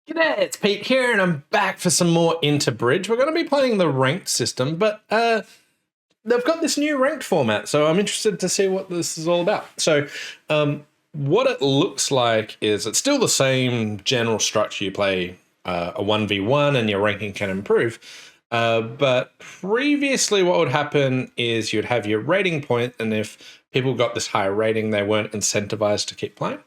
G'day, it's Pete here, and I'm back for some more Interbridge. We're going to be playing the ranked system, but they've got this new ranked format, so I'm interested to see what this is all about. So what it looks like is it's still the same general structure. You play a 1v1 and your ranking can improve. But previously what would happen is you'd have your rating point, and if people got this higher rating, they weren't incentivized to keep playing.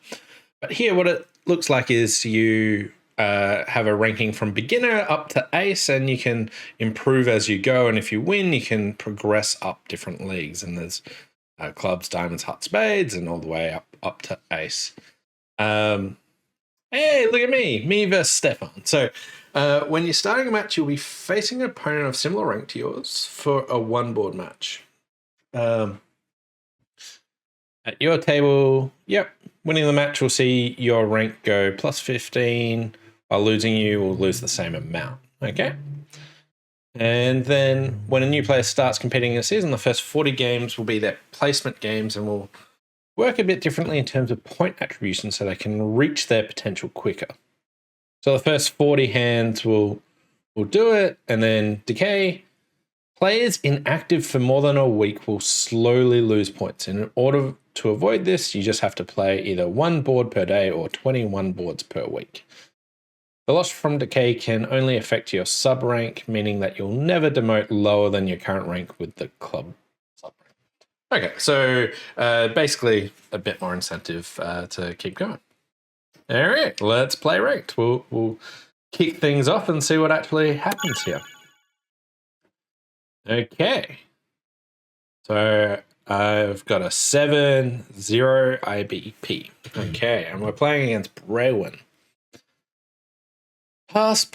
But here what it looks like is you have a ranking from beginner up to ace, and you can improve as you go. And if you win, you can progress up different leagues. And there's clubs, diamonds, hearts, spades, and all the way up to ace. Hey, look at me versus Stefan. So when you're starting a match, you'll be facing an opponent of similar rank to yours for a one-board match. At your table, winning the match will see your rank go plus 15, while losing you will lose the same amount, okay? And then when a new player starts competing in a season, the first 40 games will be their placement games and will work a bit differently in terms of point attribution so they can reach their potential quicker. So the first 40 hands will do it, and then decay. Players inactive for more than a week will slowly lose points. In order to avoid this, you just have to play either one board per day or 21 boards per week. The loss from decay can only affect your sub rank, meaning that you'll never demote lower than your current rank with the club sub rank. Okay, so basically a bit more incentive to keep going. All right, let's play ranked. We'll kick things off and see what actually happens here. Okay, so I've got a 7-0 IBP. Okay, and we're playing against Brewin. Pass.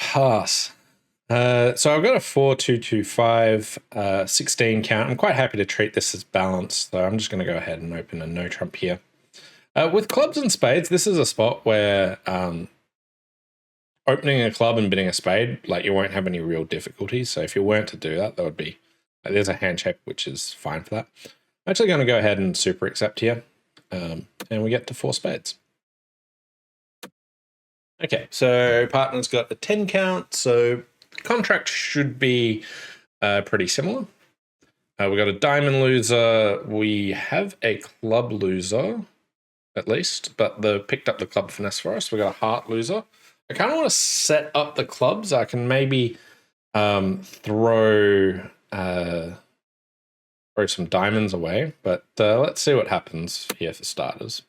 So I've got a 4-2-2-5, 16 count. I'm quite happy to treat this as balanced, so I'm just going to go ahead and open a no trump here. With clubs and spades, this is a spot where opening a club and bidding a spade, like, you won't have any real difficulties. So if you weren't to do that, that would be, there's a hand shape, which is fine for that. I'm actually going to go ahead and super accept here, and we get to 4 spades. Okay, so partner's got a 10 count, so the contract should be pretty similar. We've got a diamond loser. We have a club loser, at least, but they picked up the club finesse for us. We've got a heart loser. I kind of want to set up the clubs. I can maybe throw some diamonds away, but let's see what happens here for starters.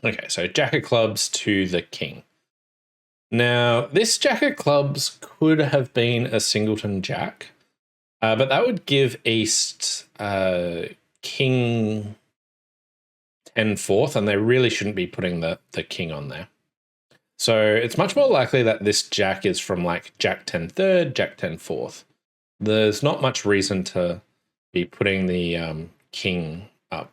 Okay, so jack of clubs to the king. Now, this jack of clubs could have been a singleton jack, but that would give East king 10-4th, and they really shouldn't be putting the king on there. So it's much more likely that this jack is from like jack 10-3rd, jack 10-4th. There's not much reason to be putting the king up.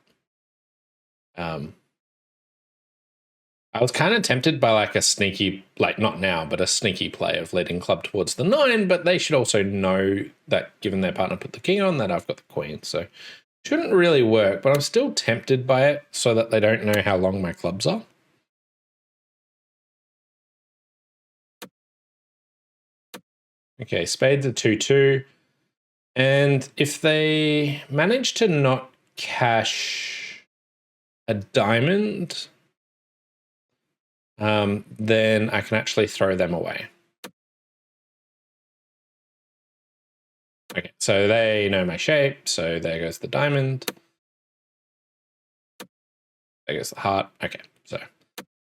I was kind of tempted by like a sneaky, like not now, but a sneaky play of leading club towards the 9, but they should also know that given their partner put the king on, that I've got the queen. So shouldn't really work, but I'm still tempted by it so that they don't know how long my clubs are. Okay, spades are 2-2. And if they manage to not cash a diamond, then I can actually throw them away. Okay, so they know my shape, so there goes the diamond. There goes the heart. Okay, so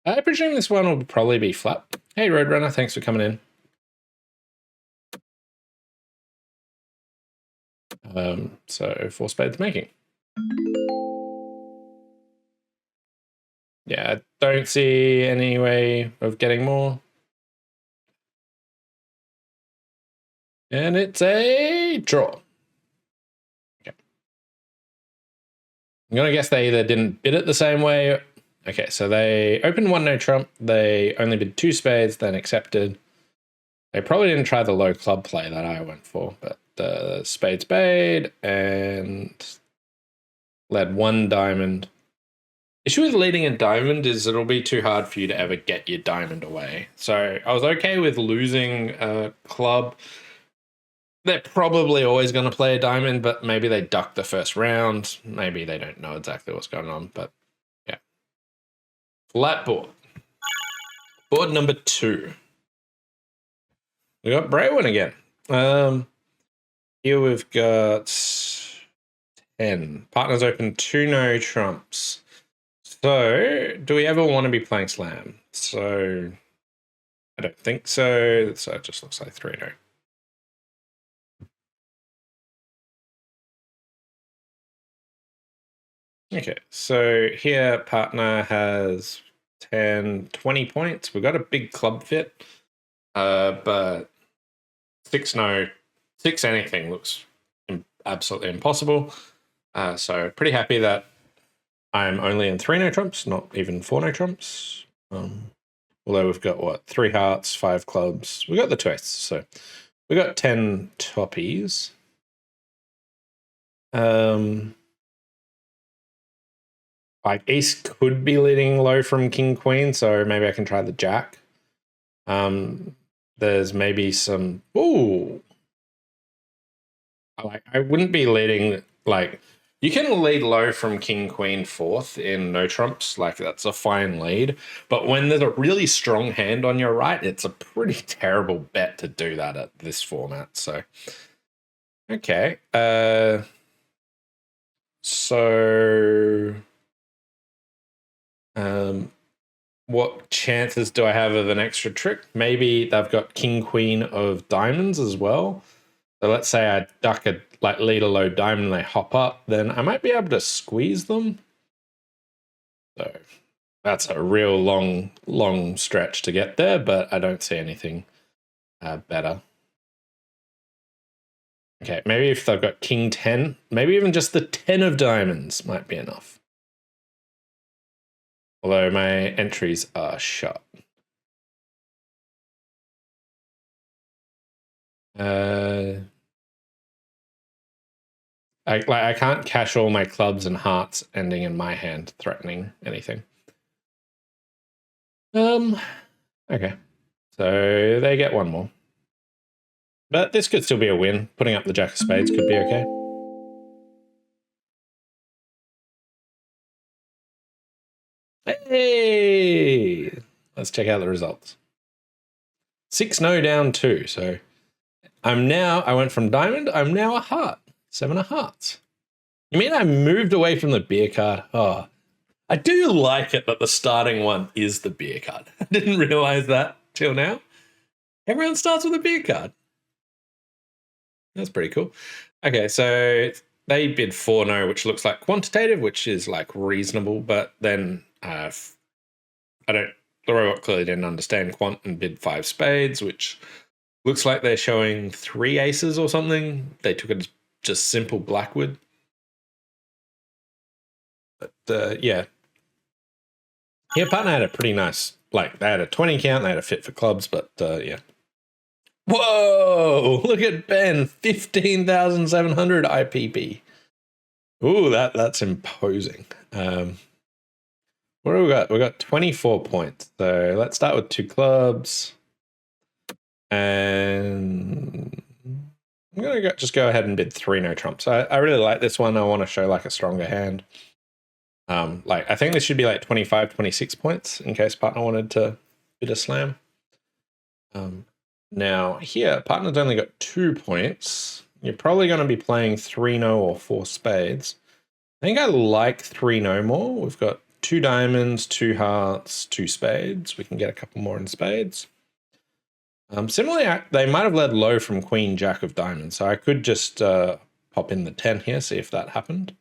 I presume this one will probably be flat. Hey, Roadrunner, thanks for coming in. So 4 spades making. Yeah, I don't see any way of getting more. And it's a draw. Okay. I'm going to guess they either didn't bid it the same way. Okay, so they opened 1 no trump. They only bid 2 spades, then accepted. They probably didn't try the low club play that I went for, but spade, and led 1 diamond. issue with leading a diamond is it'll be too hard for you to ever get your diamond away. So I was okay with losing a club. They're probably always going to play a diamond, but maybe they duck the first round. Maybe they don't know exactly what's going on, but yeah. Flat board. Board number 2. We got Braywin again. Here we've got 10. Partners open 2 no trumps. So, do we ever want to be playing slam? So, I don't think so. So it just looks like 3 no. Okay, so here partner has 10, 20 points. We've got a big club fit, but 6 no, 6 anything looks absolutely impossible. So pretty happy that I'm only in 3 no trumps, not even 4 no trumps. Although we've got, what, 3 hearts, 5 clubs. We've got the 2 aces, so we've got 10 toppies. Like, ace could be leading low from king, queen, so maybe I can try the jack. There's maybe some... Ooh! I wouldn't be leading... Like, you can lead low from king, queen, 4th in no trumps. Like, that's a fine lead. But when there's a really strong hand on your right, it's a pretty terrible bet to do that at this format. So, okay. What chances do I have of an extra trick? Maybe they've got king, queen of diamonds as well. So let's say I duck a lead a low diamond and they hop up, then I might be able to squeeze them. So that's a real long stretch to get there, but I don't see anything better. Okay, maybe if they've got king 10, maybe even just the 10 of diamonds might be enough. Although my entries are shot. I can't cash all my clubs and hearts ending in my hand, threatening anything. Okay. So they get 1 more. But this could still be a win. Putting up the jack of spades could be okay. Hey! Let's check out the results. 6 no down 2. So I went from diamond, I'm now a heart. 7 of hearts. You mean I moved away from the beer card? Oh, I do like it that the starting one is the beer card. I didn't realize that till now. Everyone starts with a beer card. That's pretty cool. Okay, so they bid 4 no, which looks like quantitative, which is like reasonable, but then the robot clearly didn't understand quant and bid 5 spades, which looks like they're showing 3 aces or something. They took it as just simple blackwood. But yeah. Here, partner had a pretty nice, like, they had a 20 count, they had a fit for clubs, but yeah. Whoa! Look at Ben, 15,700 IPP. Ooh, that's imposing. What do we got? We got 24 points. So let's start with 2 clubs. And I'm going to just go ahead and bid 3 no trumps. I really like this one. I want to show like a stronger hand. Like, I think this should be like 25, 26 points in case partner wanted to bid a slam. Now here, partner's only got 2 points. You're probably going to be playing 3 no or 4 spades. I think I like 3 no more. We've got 2 diamonds, 2 hearts, 2 spades. We can get a couple more in spades. Similarly, they might have led low from queen, jack of diamonds. So I could just pop in the 10 here, see if that happened.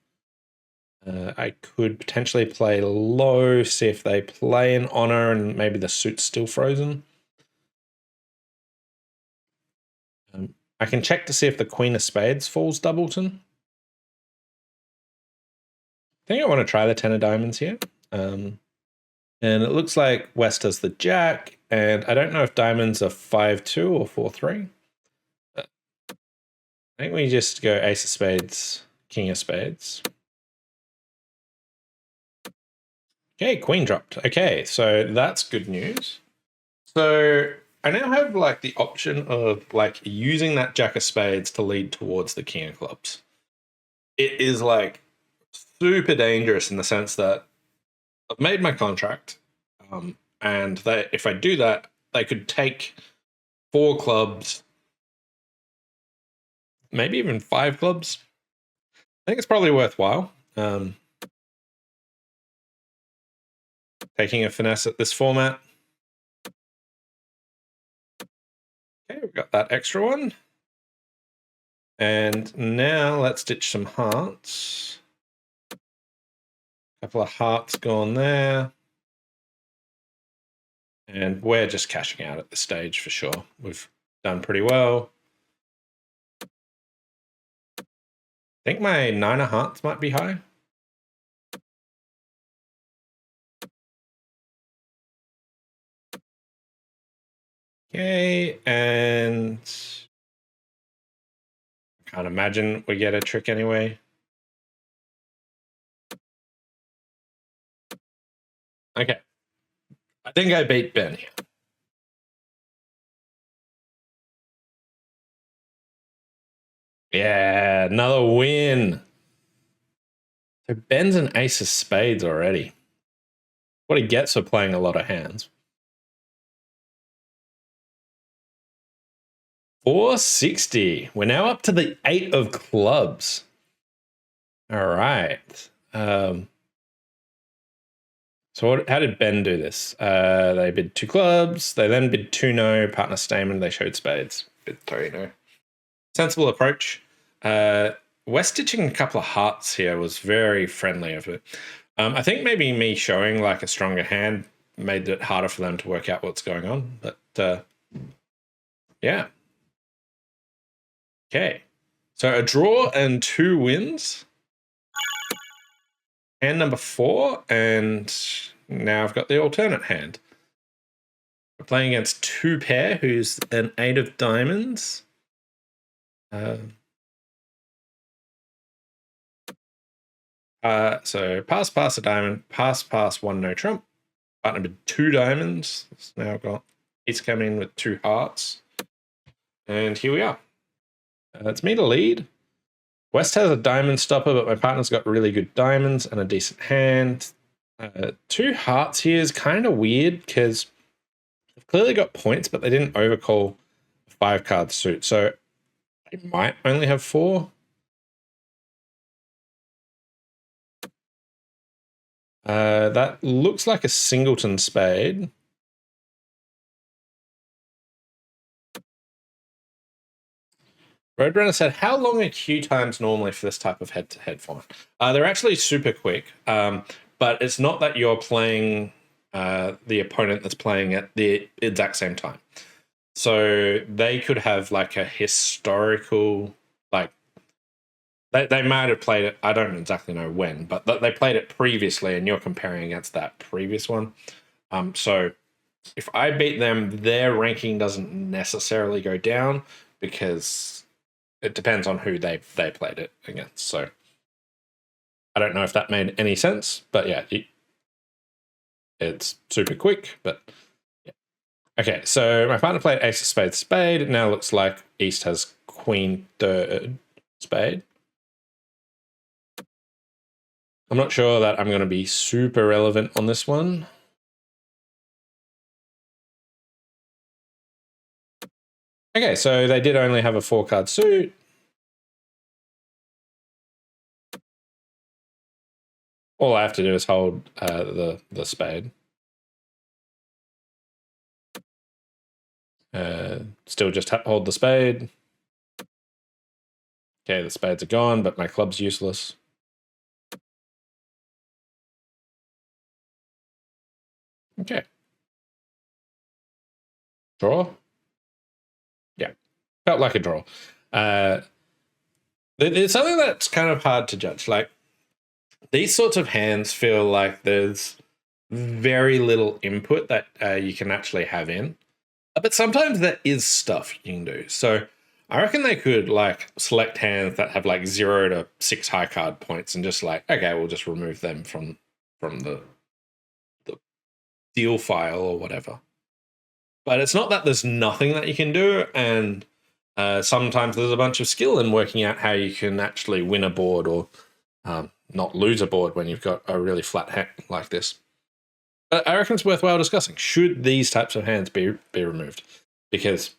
I could potentially play low, see if they play an honor and maybe the suit's still frozen. I can check to see if the queen of spades falls doubleton. I think I want to try the 10 of diamonds here. And it looks like West has the jack, and I don't know if diamonds are 5-2 or 4-3. I think we just go ace of spades, king of spades. Okay, queen dropped. Okay, so that's good news. So I now have like the option of like using that jack of spades to lead towards the king of clubs. It is like super dangerous in the sense that I've made my contract, and if I do that, they could take 4 clubs, maybe even 5 clubs. I think it's probably worthwhile taking a finesse at this format. Okay, we've got that extra one. And now let's ditch some hearts. A couple of hearts gone there. And we're just cashing out at this stage for sure. We've done pretty well. I think my 9 of hearts might be high. Okay, and I can't imagine we get a trick anyway. Okay. I think I beat Ben here. Yeah, another win. So Ben's an ace of spades already. What he gets for playing a lot of hands. 460. We're now up to the 8 of clubs. All right. So how did Ben do this? They bid 2 clubs. They then bid 2 no, partner Stayman. They showed spades. Bid 3 no. Sensible approach. West stitching a couple of hearts here was very friendly of it. I think maybe me showing like a stronger hand made it harder for them to work out what's going on. But yeah. Okay. So a draw and 2 wins. Hand number 4, and now I've got the alternate hand. We're playing against 2 pair, who's an 8 of diamonds. So pass a diamond, pass 1 no trump. Partner with 2 diamonds. It's now got ace coming in with 2 hearts, and here we are. It's me to lead. West has a diamond stopper, but my partner's got really good diamonds and a decent hand. 2 hearts here is kind of weird because they've clearly got points, but they didn't overcall a 5-card suit. So they might only have 4. That looks like a singleton spade. Roadrunner said, how long are queue times normally for this type of head-to-head format? They're actually super quick, but it's not that you're playing the opponent that's playing at the exact same time. So they could have like a historical, like they might have played it, I don't exactly know when, but they played it previously and you're comparing against that previous one. So if I beat them, their ranking doesn't necessarily go down because it depends on who they played it against. So I don't know if that made any sense, but yeah, it's super quick, but yeah. Okay, so my partner played ace of spades spade. It now looks like East has queen 3rd spade. I'm not sure that I'm going to be super relevant on this one. Okay, so they did only have a 4-card suit. All I have to do is hold the spade. Still just hold the spade. Okay, the spades are gone, but my club's useless. Okay. Draw? Yeah, felt like a draw. It's something that's kind of hard to judge. Like, these sorts of hands feel like there's very little input that you can actually have in. But sometimes there is stuff you can do. So I reckon they could like select hands that have like 0 to 6 high card points and just like, okay, we'll just remove them from the deal file or whatever. But it's not that there's nothing that you can do, and sometimes there's a bunch of skill in working out how you can actually win a board or not lose a board when you've got a really flat hand like this. But I reckon it's worthwhile discussing. Should these types of hands be removed? Because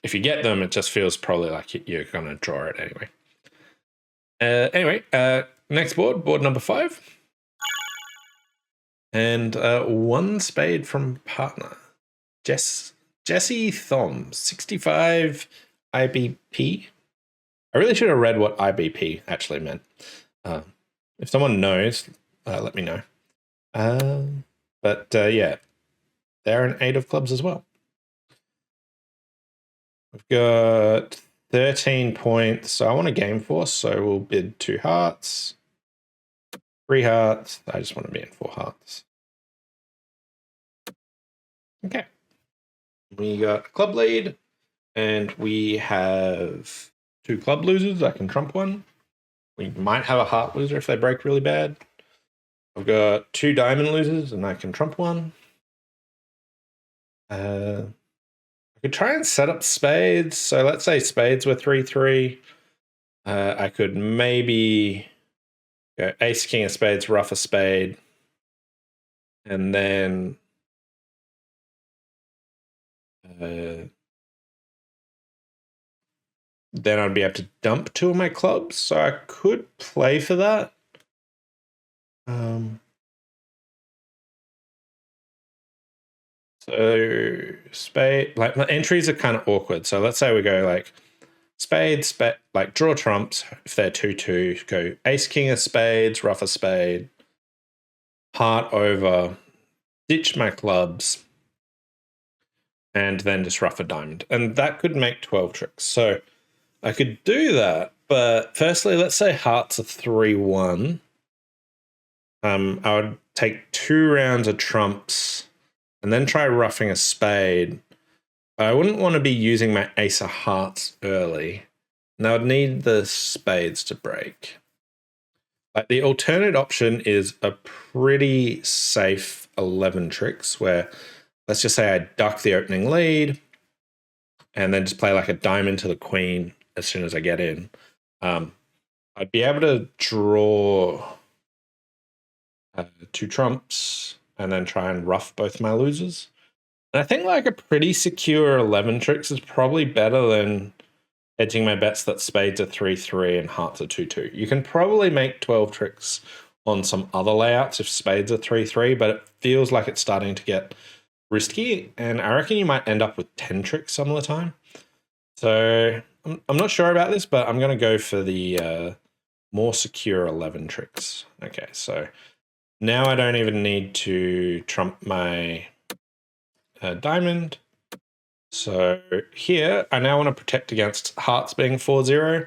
if you get them, it just feels probably like you're going to draw it anyway. Next board, board number 5. And 1 spade from partner. Jesse Thom, 65 IBP. I really should have read what IBP actually meant. If someone knows, let me know. But yeah, they're an 8 of clubs as well. We've got 13 points. So I want a game force, so we'll bid 2 hearts. 3 hearts. I just want to be in 4 hearts. Okay. We got a club lead, and we have 2 club losers. I can trump one. We might have a heart loser if they break really bad. I've got 2 diamond losers, and I can trump one. I could try and set up spades. So let's say spades were 3-3. I could maybe go ace, king of spades, ruff a spade, and then I'd be able to dump 2 of my clubs. So I could play for that. So spade, like my entries are kind of awkward. So let's say we go like spade, like draw trumps. If they're 2-2, go ace, king of spades, ruff a spade, heart over, ditch my clubs, and then just ruff a diamond. And that could make 12 tricks. So I could do that. But firstly, let's say hearts are 3-1. I would take 2 rounds of trumps and then try roughing a spade. I wouldn't want to be using my ace of hearts early. And I would need the spades to break. Like the alternate option is a pretty safe 11 tricks where, let's just say I duck the opening lead and then just play like a diamond to the queen as soon as I get in. I'd be able to draw 2 trumps and then try and ruff both my losers. And I think like a pretty secure 11 tricks is probably better than hedging my bets that spades are 3-3 and hearts are 2-2. You can probably make 12 tricks on some other layouts if spades are 3-3, but it feels like it's starting to get risky, and I reckon you might end up with 10 tricks some of the time. So I'm not sure about this, but I'm going to go for the more secure 11 tricks. Okay, so now I don't even need to trump my diamond. So here, I now want to protect against hearts being 4-0.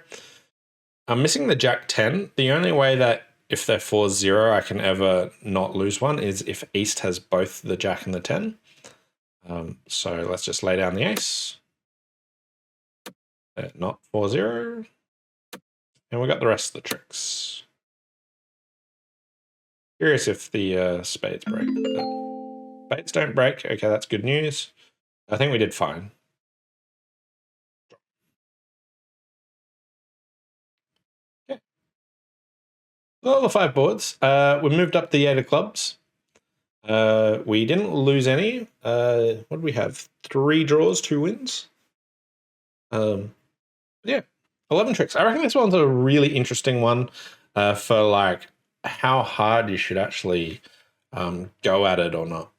I'm missing the jack 10. The only way that if they're 4-0, I can ever not lose one is if East has both the jack and the 10. So let's just lay down the ace. Not 4-0. And we got the rest of the tricks. Curious if the spades break. Spades don't break. Okay, that's good news. I think we did fine. Okay. All the 5 boards. We moved up the 8 of clubs. We didn't lose any. What did we have? 3 draws, 2 wins. Yeah, 11 tricks. I reckon this one's a really interesting one for like how hard you should actually go at it or not.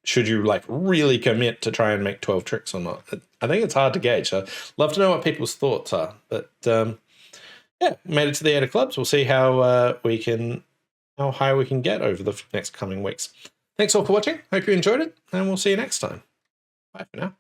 Should you like really commit to try and make 12 tricks or not? I think it's hard to gauge. So love to know what people's thoughts are. But yeah, made it to the 8 of clubs. We'll see how high we can get over the next coming weeks. Thanks all for watching. Hope you enjoyed it, and we'll see you next time. Bye for now.